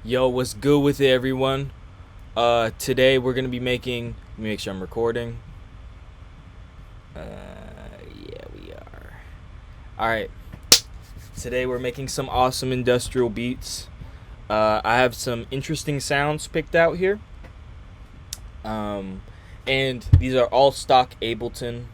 Yo, what's good with it, everyone? Today we're gonna be making. Let me make sure I'm recording. Yeah, we are. All right. Today we're making some awesome industrial beats. I have some interesting sounds picked out here. Um, and these are all stock Ableton.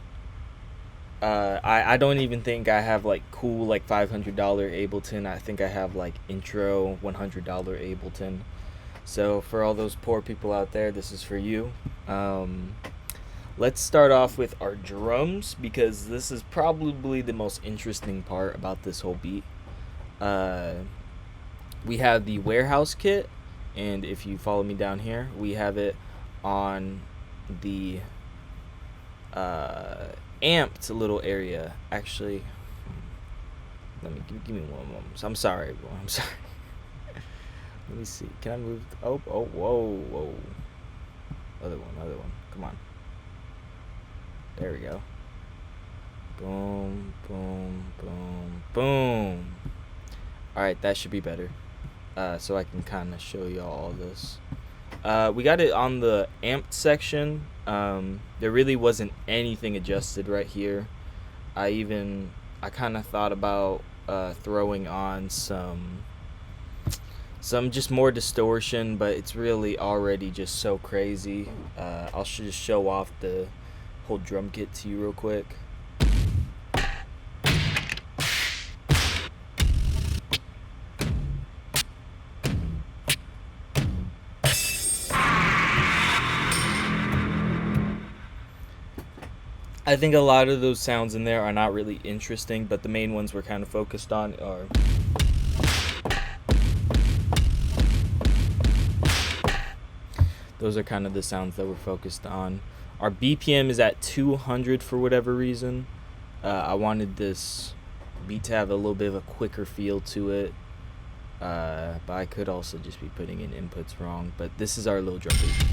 I don't even think I have like cool like $500 Ableton. I think I have like intro $100 Ableton. So for all those poor people out there, this is for you. Um, let's start off with our drums because this is probably the most interesting part about this whole beat. Uh, we have the warehouse kit, and if you follow me down here, we have it on the uh, amped little area. Actually, give me one moment. So I'm sorry, everyone. I'm sorry. Let me see. Can I move? Whoa. Other one. Come on. There we go. Boom. Alright, that should be better. So I can kind of show y'all all this. We got it on the amped section. There really wasn't anything adjusted right here. I kind of thought about throwing on some just more distortion, but it's really already just so crazy. I'll just show off the whole drum kit to you real quick. I think a lot of those sounds in there are not really interesting, but the main ones we're kind of focused on are those are kind of the sounds that we're focused on. Our BPM is at 200 for whatever reason. I wanted this beat to have a little bit of a quicker feel to it. But I could also just be putting in inputs wrong. But this is our little drum beat.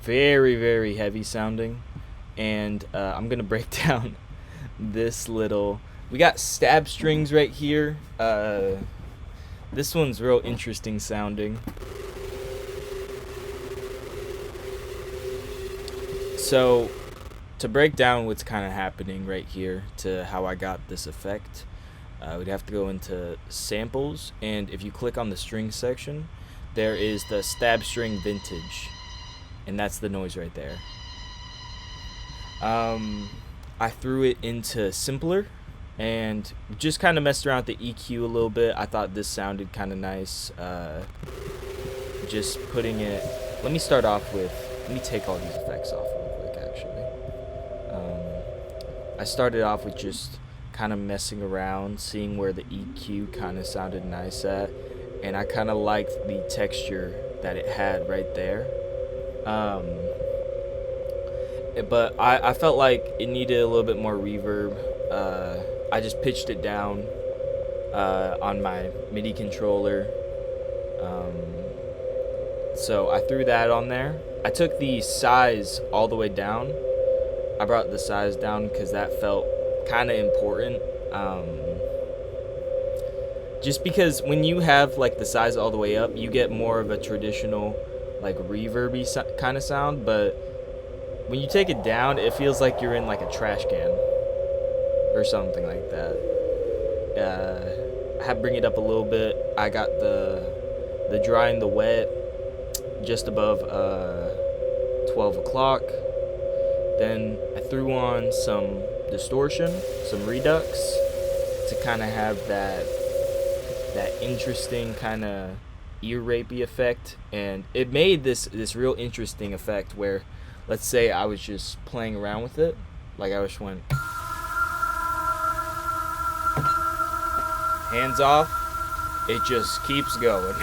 Very heavy sounding. And I'm going to break down this little. We got stab strings right here. This one's real interesting sounding. So to break down what's kind of happening right here to how I got this effect, we'd have to go into samples, and if you click on the string section, there is the stab string vintage, and that's the noise right there. I threw it into simpler and just kind of messed around with the EQ a little bit. I thought this sounded kind of nice. Just putting it. Let me start off with. Let me take all these effects off real quick. Actually, I started off with just kind of messing around, seeing where the EQ kind of sounded nice at, and I kind of liked the texture that it had right there. But I felt like it needed a little bit more reverb. I just pitched it down on my MIDI controller. So I threw that on there. I took the size all the way down. I brought the size down because that felt kind of important. Just because when you have like the size all the way up, you get more of a traditional like reverby kind of sound, but when you take it down, it feels like you're in like a trash can or something like that. I had to bring it up a little bit. I got the dry and the wet just above 12 o'clock. Then I threw on some distortion, some redux to kind of have that interesting kind of ear rapey effect, and it made this real interesting effect where, let's say I was just playing around with it, like I just went hands off, it just keeps going.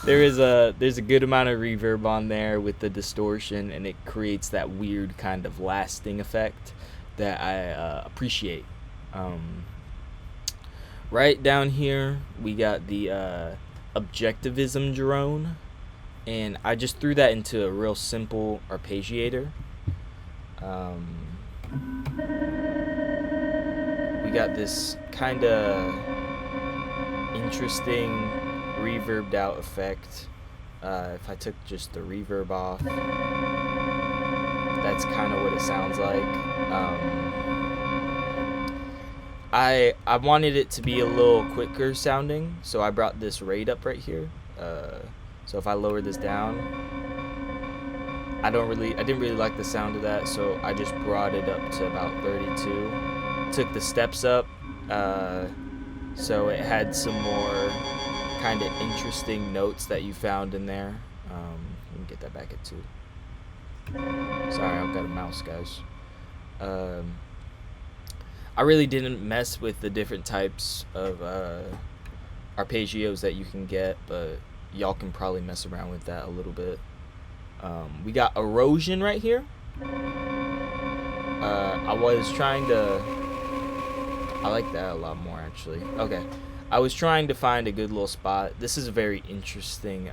there's a good amount of reverb on there with the distortion, and it creates that weird kind of lasting effect that I appreciate. Right down here we got the objectivism drone, and I just threw that into a real simple arpeggiator. We got this kind of interesting reverbed out effect. If I took just the reverb off, that's kind of what it sounds like. I wanted it to be a little quicker sounding, so I brought this rate up right here. So if I lower this down, I didn't really like the sound of that, so I just brought it up to about 32. Took the steps up, so it had some more kind of interesting notes that you found in there. Let me get that back at 2. Sorry, I've got a mouse, guys. I really didn't mess with the different types of arpeggios that you can get, but y'all can probably mess around with that a little bit. We got erosion right here. I like that a lot more, actually. Okay, I was trying to find a good little spot. This is a very interesting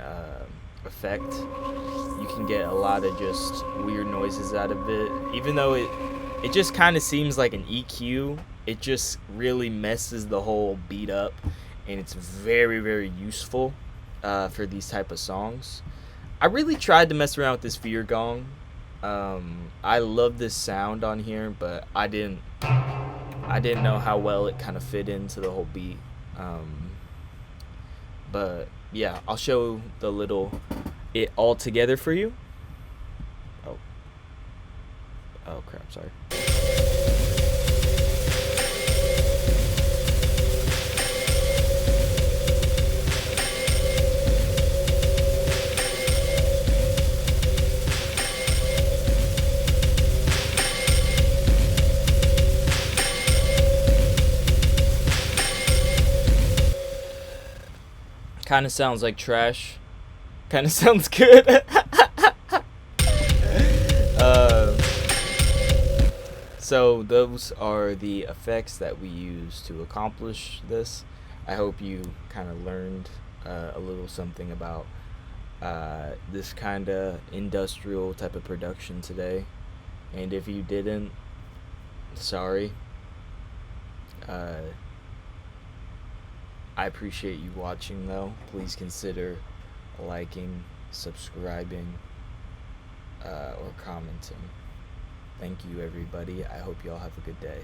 effect. You can get a lot of just weird noises out of it. Even though it just kind of seems like an EQ, it just really messes the whole beat up, and it's very, very useful for these type of songs. I really tried to mess around with this fear gong. I love this sound on here, but I didn't know how well it kind of fit into the whole beat. But yeah, I'll show it all together for you. Oh crap, sorry. Kind of sounds like trash. Kind of sounds good. So those are the effects that we use to accomplish this. I hope you kind of learned a little something about this kind of industrial type of production today. And if you didn't, sorry. I appreciate you watching, though. Please consider liking, subscribing, or commenting. Thank you, everybody. I hope you all have a good day.